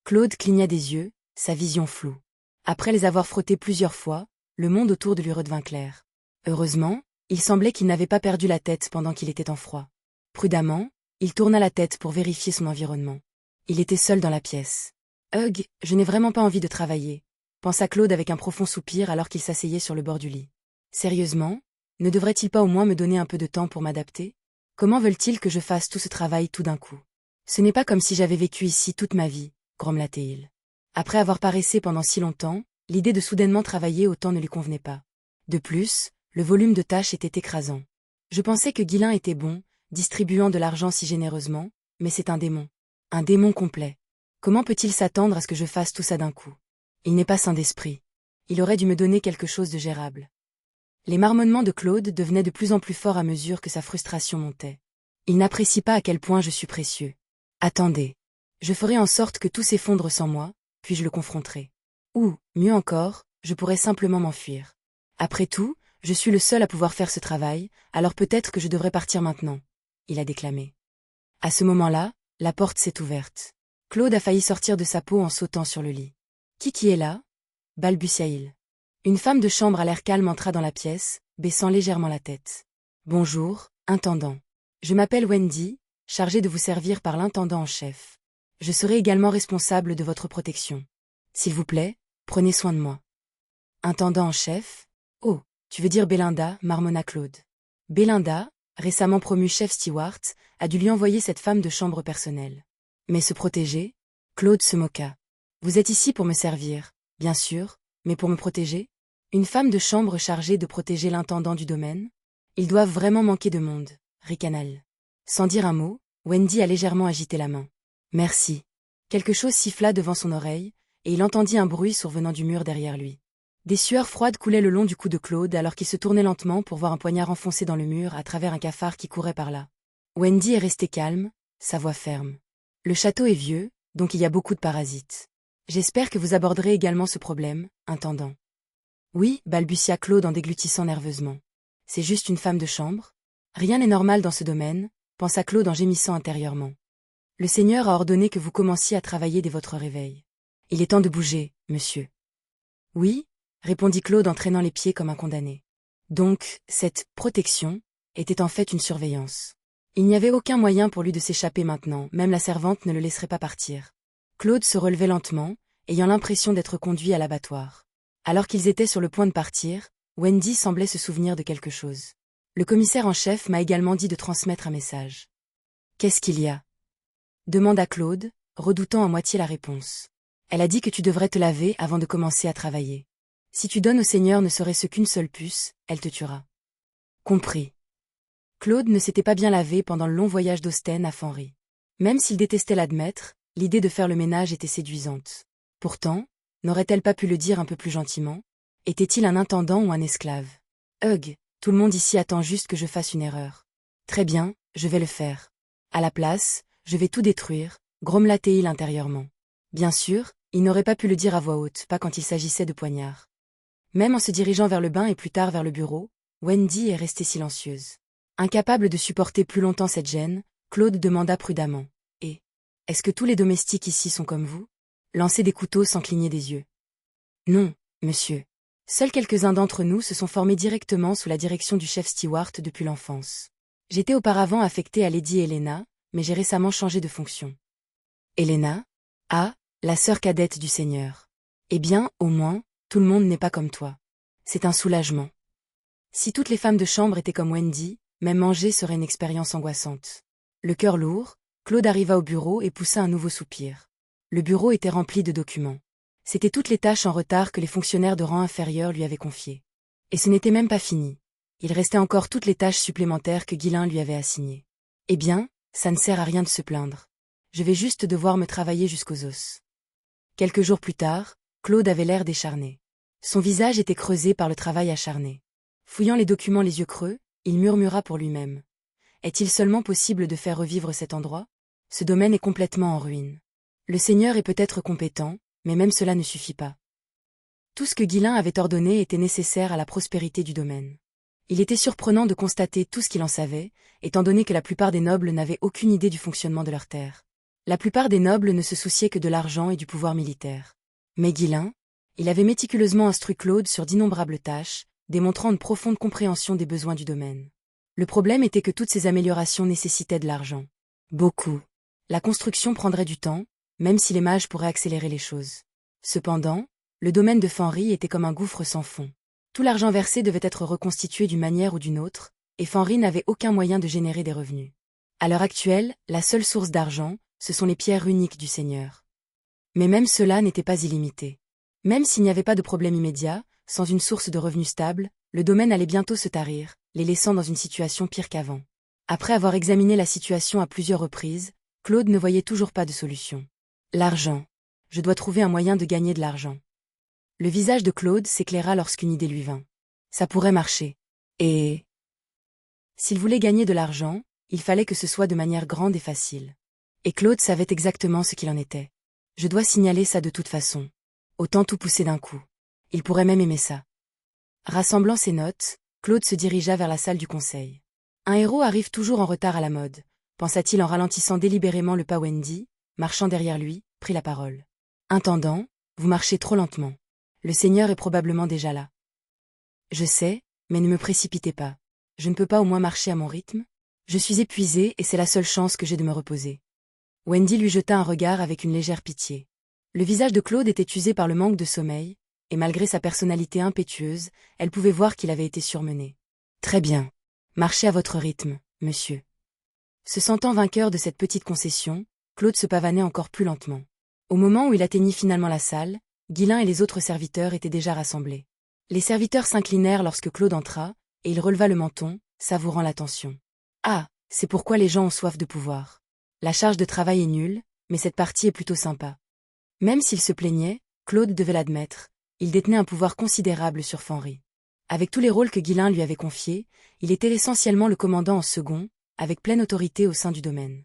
Claude cligna des yeux, sa vision floue. Après les avoir frottés plusieurs fois, le monde autour de lui redevint clair. Heureusement, il semblait qu'il n'avait pas perdu la tête pendant qu'il était en froid. Prudemment, il tourna la tête pour vérifier son environnement. Il était seul dans la pièce. « Hugh, je n'ai vraiment pas envie de travailler », pensa Claude avec un profond soupir alors qu'il s'asseyait sur le bord du lit. Sérieusement, ne devrait-il pas au moins me donner un peu de temps pour m'adapter? Comment veulent-ils que je fasse tout ce travail tout d'un coup? Ce n'est pas comme si j'avais vécu ici toute ma vie, grommela-t-il. Après avoir paressé pendant si longtemps, l'idée de soudainement travailler autant ne lui convenait pas. De plus, le volume de tâches était écrasant. Je pensais que Ghislain était bon, distribuant de l'argent si généreusement, mais c'est un démon. Un démon complet. Comment peut-il s'attendre à ce que je fasse tout ça d'un coup? Il n'est pas sain d'esprit. Il aurait dû me donner quelque chose de gérable. Les marmonnements de Claude devenaient de plus en plus forts à mesure que sa frustration montait. Il n'apprécie pas à quel point je suis précieux. Attendez. Je ferai en sorte que tout s'effondre sans moi, puis je le confronterai. Ou, mieux encore, je pourrais simplement m'enfuir. Après tout, je suis le seul à pouvoir faire ce travail, alors peut-être que je devrais partir maintenant, il a déclamé. À ce moment-là, la porte s'est ouverte. Claude a failli sortir de sa peau en sautant sur le lit. Qui est là? Balbutia-il. Une femme de chambre à l'air calme entra dans la pièce, baissant légèrement la tête. Bonjour, intendant. Je m'appelle Wendy, chargée de vous servir par l'intendant en chef. Je serai également responsable de votre protection. S'il vous plaît, prenez soin de moi. Intendant en chef? Oh, tu veux dire Belinda, marmonna Claude. Belinda, récemment promue chef steward, a dû lui envoyer cette femme de chambre personnelle. Mais se protéger? Claude se moqua. Vous êtes ici pour me servir, bien sûr, mais pour me protéger? Une femme de chambre chargée de protéger l'intendant du domaine? Ils doivent vraiment manquer de monde, ricana-t-elle. Sans dire un mot, Wendy a légèrement agité la main. Merci. Quelque chose siffla devant son oreille, et il entendit un bruit survenant du mur derrière lui. Des sueurs froides coulaient le long du cou de Claude alors qu'il se tournait lentement pour voir un poignard enfoncé dans le mur à travers un cafard qui courait par là. Wendy est restée calme, sa voix ferme. Le château est vieux, donc il y a beaucoup de parasites. J'espère que vous aborderez également ce problème, intendant. Oui, balbutia Claude en déglutissant nerveusement. C'est juste une femme de chambre? Rien n'est normal dans ce domaine, pensa Claude en gémissant intérieurement. Le Seigneur a ordonné que vous commenciez à travailler dès votre réveil. Il est temps de bouger, monsieur. Oui, répondit Claude en traînant les pieds comme un condamné. Donc, cette « protection » était en fait une surveillance. Il n'y avait aucun moyen pour lui de s'échapper maintenant, même la servante ne le laisserait pas partir. Claude se relevait lentement, ayant l'impression d'être conduit à l'abattoir. Alors qu'ils étaient sur le point de partir, Wendy semblait se souvenir de quelque chose. Le commissaire en chef m'a également dit de transmettre un message. Qu'est-ce qu'il y a? Demanda Claude, redoutant à moitié la réponse. Elle a dit que tu devrais te laver avant de commencer à travailler. Si tu donnes au Seigneur ne serait-ce qu'une seule puce, elle te tuera. Compris. Claude ne s'était pas bien lavé pendant le long voyage d'Ostend à Fanry. Même s'il détestait l'admettre, l'idée de faire le ménage était séduisante. Pourtant, n'aurait-elle pas pu le dire un peu plus gentiment? Était-il un intendant ou un esclave? Hugh, tout le monde ici attend juste que je fasse une erreur. Très bien, je vais le faire. À la place, je vais tout détruire, grommela-t-il intérieurement. Bien sûr, il n'aurait pas pu le dire à voix haute, pas quand il s'agissait de poignards. Même en se dirigeant vers le bain et plus tard vers le bureau, Wendy est restée silencieuse. Incapable de supporter plus longtemps cette gêne, Claude demanda prudemment. Et est-ce que tous les domestiques ici sont comme vous? Lancez des couteaux sans cligner des yeux. Non, monsieur. Seuls quelques-uns d'entre nous se sont formés directement sous la direction du chef steward depuis l'enfance. J'étais auparavant affecté à Lady Helena, mais j'ai récemment changé de fonction. Helena? Ah, la sœur cadette du Seigneur. Eh bien, au moins, tout le monde n'est pas comme toi. C'est un soulagement. Si toutes les femmes de chambre étaient comme Wendy, même manger serait une expérience angoissante. Le cœur lourd, Claude arriva au bureau et poussa un nouveau soupir. Le bureau était rempli de documents. C'étaient toutes les tâches en retard que les fonctionnaires de rang inférieur lui avaient confiées. Et ce n'était même pas fini. Il restait encore toutes les tâches supplémentaires que Ghislain lui avait assignées. Eh bien, ça ne sert à rien de se plaindre. Je vais juste devoir me travailler jusqu'aux os. Quelques jours plus tard, Claude avait l'air décharné. Son visage était creusé par le travail acharné. Fouillant les documents les yeux creux, il murmura pour lui-même. Est-il seulement possible de faire revivre cet endroit? Ce domaine est complètement en ruine. Le Seigneur est peut-être compétent, mais même cela ne suffit pas. Tout ce que Ghislain avait ordonné était nécessaire à la prospérité du domaine. Il était surprenant de constater tout ce qu'il en savait, étant donné que la plupart des nobles n'avaient aucune idée du fonctionnement de leurs terres. La plupart des nobles ne se souciaient que de l'argent et du pouvoir militaire. Mais Guilain, il avait méticuleusement instruit Claude sur d'innombrables tâches, démontrant une profonde compréhension des besoins du domaine. Le problème était que toutes ces améliorations nécessitaient de l'argent. Beaucoup. La construction prendrait du temps, même si les mages pourraient accélérer les choses. Cependant, le domaine de Fenris était comme un gouffre sans fond. Tout l'argent versé devait être reconstitué d'une manière ou d'une autre, et Fenris n'avait aucun moyen de générer des revenus. À l'heure actuelle, la seule source d'argent, ce sont les pierres runiques du Seigneur. Mais même cela n'était pas illimité. Même s'il n'y avait pas de problème immédiat, sans une source de revenus stable, le domaine allait bientôt se tarir, les laissant dans une situation pire qu'avant. Après avoir examiné la situation à plusieurs reprises, Claude ne voyait toujours pas de solution. L'argent. Je dois trouver un moyen de gagner de l'argent. Le visage de Claude s'éclaira lorsqu'une idée lui vint. Ça pourrait marcher. Et s'il voulait gagner de l'argent, il fallait que ce soit de manière grande et facile. Et Claude savait exactement ce qu'il en était. Je dois signaler ça de toute façon. Autant tout pousser d'un coup. Il pourrait même aimer ça. Rassemblant ses notes, Claude se dirigea vers la salle du conseil. Un héros arrive toujours en retard à la mode, pensa-t-il en ralentissant délibérément le pas. Wendy, marchant derrière lui, prit la parole. Intendant, vous marchez trop lentement. Le Seigneur est probablement déjà là. Je sais, mais ne me précipitez pas. Je ne peux pas au moins marcher à mon rythme? Je suis épuisée et c'est la seule chance que j'ai de me reposer. Wendy lui jeta un regard avec une légère pitié. Le visage de Claude était usé par le manque de sommeil, et malgré sa personnalité impétueuse, elle pouvait voir qu'il avait été surmené. Très bien. Marchez à votre rythme, monsieur. Se sentant vainqueur de cette petite concession, Claude se pavanait encore plus lentement. Au moment où il atteignit finalement la salle, Guilain et les autres serviteurs étaient déjà rassemblés. Les serviteurs s'inclinèrent lorsque Claude entra, et il releva le menton, savourant l'attention. Ah, c'est pourquoi les gens ont soif de pouvoir. La charge de travail est nulle, mais cette partie est plutôt sympa. Même s'il se plaignait, Claude devait l'admettre, il détenait un pouvoir considérable sur Fenris. Avec tous les rôles que Guilain lui avait confiés, il était essentiellement le commandant en second, avec pleine autorité au sein du domaine.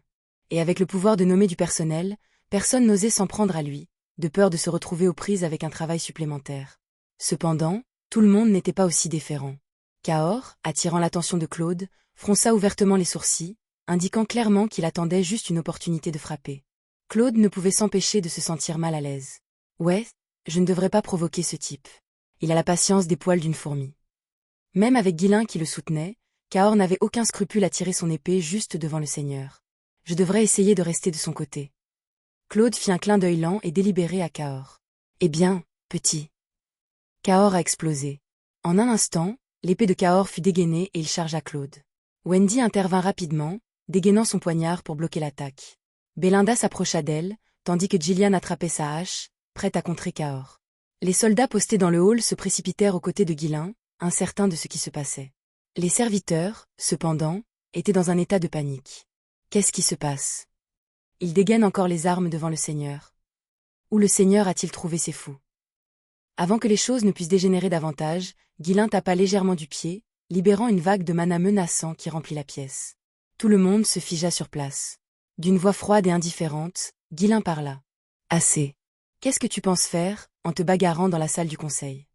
Et avec le pouvoir de nommer du personnel, personne n'osait s'en prendre à lui, de peur de se retrouver aux prises avec un travail supplémentaire. Cependant, tout le monde n'était pas aussi déférent. Cahors, attirant l'attention de Claude, fronça ouvertement les sourcils, indiquant clairement qu'il attendait juste une opportunité de frapper. Claude ne pouvait s'empêcher de se sentir mal à l'aise. Ouais, je ne devrais pas provoquer ce type. Il a la patience des poils d'une fourmi. Même avec Guilain qui le soutenait, Cahors n'avait aucun scrupule à tirer son épée juste devant le Seigneur. Je devrais essayer de rester de son côté. Claude fit un clin d'œil lent et délibéré à Cahors. Eh bien, petit. Cahors a explosé. En un instant, l'épée de Cahors fut dégainée et il chargea Claude. Wendy intervint rapidement, dégainant son poignard pour bloquer l'attaque. Belinda s'approcha d'elle, tandis que Gillian attrapait sa hache, prête à contrer Cahors. Les soldats postés dans le hall se précipitèrent aux côtés de Guilain, incertains de ce qui se passait. Les serviteurs, cependant, étaient dans un état de panique. Qu'est-ce qui se passe? Ils dégainent encore les armes devant le Seigneur. Où le Seigneur a-t-il trouvé ces fous? Avant que les choses ne puissent dégénérer davantage, Guilain tapa légèrement du pied, libérant une vague de mana menaçant qui remplit la pièce. Tout le monde se figea sur place. D'une voix froide et indifférente, Guilain parla. Assez. Qu'est-ce que tu penses faire, en te bagarrant dans la salle du conseil?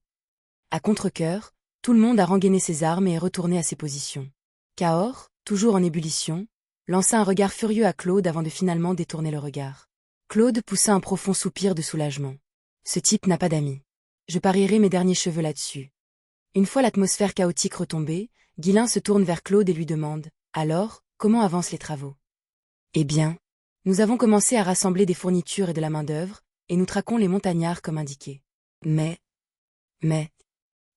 À contre-cœur, tout le monde a rengainé ses armes et est retourné à ses positions. Cahors, toujours en ébullition, lança un regard furieux à Claude avant de finalement détourner le regard. Claude poussa un profond soupir de soulagement. Ce type n'a pas d'amis. Je parierai mes derniers cheveux là-dessus. Une fois l'atmosphère chaotique retombée, Guilain se tourne vers Claude et lui demande « Alors, comment avancent les travaux ?» Eh bien, nous avons commencé à rassembler des fournitures et de la main-d'œuvre, et nous traquons les montagnards comme indiqué. Mais,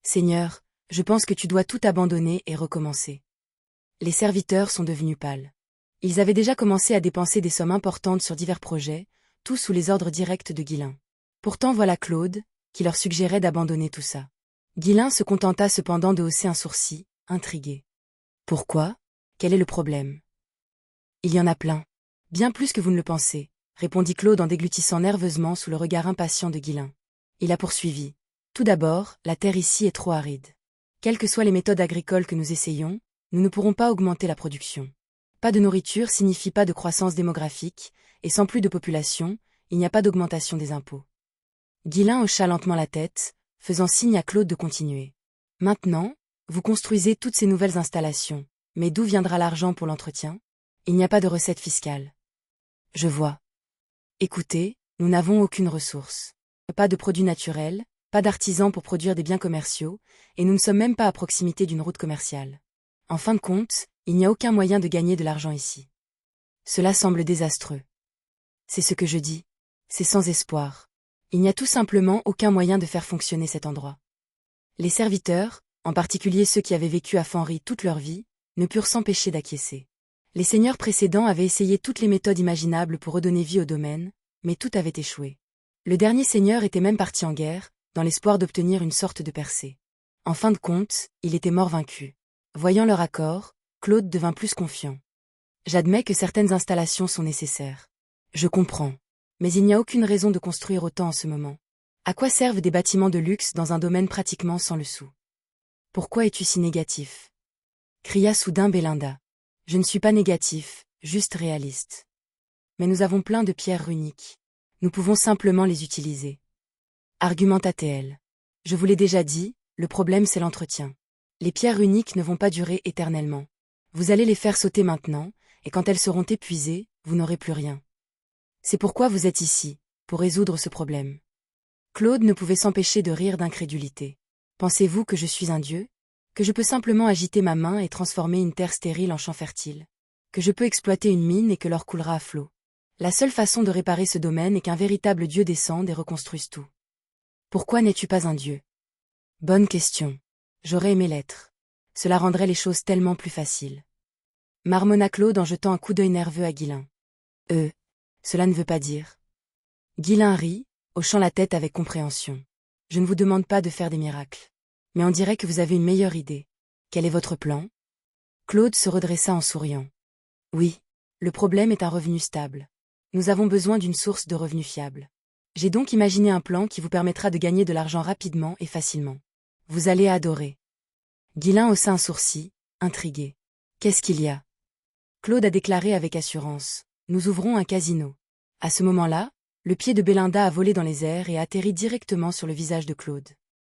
Seigneur, je pense que tu dois tout abandonner et recommencer. Les serviteurs sont devenus pâles. Ils avaient déjà commencé à dépenser des sommes importantes sur divers projets, tous sous les ordres directs de Guilain. Pourtant voilà Claude, qui leur suggérait d'abandonner tout ça. Guilain se contenta cependant de hausser un sourcil, intrigué. Pourquoi? Quel est le problème? Il y en a plein. Bien plus que vous ne le pensez, répondit Claude en déglutissant nerveusement sous le regard impatient de Guilain. Il a poursuivi. Tout d'abord, la terre ici est trop aride. Quelles que soient les méthodes agricoles que nous essayons, nous ne pourrons pas augmenter la production. Pas de nourriture signifie pas de croissance démographique, et sans plus de population, il n'y a pas d'augmentation des impôts. Guilain hocha lentement la tête, faisant signe à Claude de continuer. Maintenant, vous construisez toutes ces nouvelles installations, mais d'où viendra l'argent pour l'entretien? Il n'y a pas de recette fiscale. Je vois. Écoutez, nous n'avons aucune ressource. Pas de produits naturels, pas d'artisans pour produire des biens commerciaux, et nous ne sommes même pas à proximité d'une route commerciale. En fin de compte, il n'y a aucun moyen de gagner de l'argent ici. Cela semble désastreux. C'est ce que je dis. C'est sans espoir. Il n'y a tout simplement aucun moyen de faire fonctionner cet endroit. Les serviteurs, en particulier ceux qui avaient vécu à Fanry toute leur vie, ne purent s'empêcher d'acquiescer. Les seigneurs précédents avaient essayé toutes les méthodes imaginables pour redonner vie au domaine, mais tout avait échoué. Le dernier seigneur était même parti en guerre, dans l'espoir d'obtenir une sorte de percée. En fin de compte, il était mort vaincu. Voyant leur accord, Claude devint plus confiant. J'admets que certaines installations sont nécessaires. Je comprends. Mais il n'y a aucune raison de construire autant en ce moment. À quoi servent des bâtiments de luxe dans un domaine pratiquement sans le sou? Pourquoi es-tu si négatif? Cria soudain Belinda. Je ne suis pas négatif, juste réaliste. Mais nous avons plein de pierres runiques. Nous pouvons simplement les utiliser. Argumenta-t-elle. Je vous l'ai déjà dit, le problème c'est l'entretien. Les pierres runiques ne vont pas durer éternellement. Vous allez les faire sauter maintenant, et quand elles seront épuisées, vous n'aurez plus rien. C'est pourquoi vous êtes ici, pour résoudre ce problème. Claude ne pouvait s'empêcher de rire d'incrédulité. Pensez-vous que je suis un dieu? Que je peux simplement agiter ma main et transformer une terre stérile en champ fertile? Que je peux exploiter une mine et que l'or coulera à flot? La seule façon de réparer ce domaine est qu'un véritable dieu descende et reconstruise tout. Pourquoi n'es-tu pas un dieu? Bonne question. J'aurais aimé l'être. Cela rendrait les choses tellement plus faciles. Marmonna Claude en jetant un coup d'œil nerveux à Guilain. Cela ne veut pas dire. Guilain rit, hochant la tête avec compréhension. Je ne vous demande pas de faire des miracles. Mais on dirait que vous avez une meilleure idée. Quel est votre plan? Claude se redressa en souriant. Oui, le problème est un revenu stable. Nous avons besoin d'une source de revenus fiable. J'ai donc imaginé un plan qui vous permettra de gagner de l'argent rapidement et facilement. Vous allez adorer. Guilain haussa un sourcil, intrigué. Qu'est-ce qu'il y a? Claude a déclaré avec assurance. Nous ouvrons un casino. À ce moment-là, le pied de Belinda a volé dans les airs et a atterri directement sur le visage de Claude.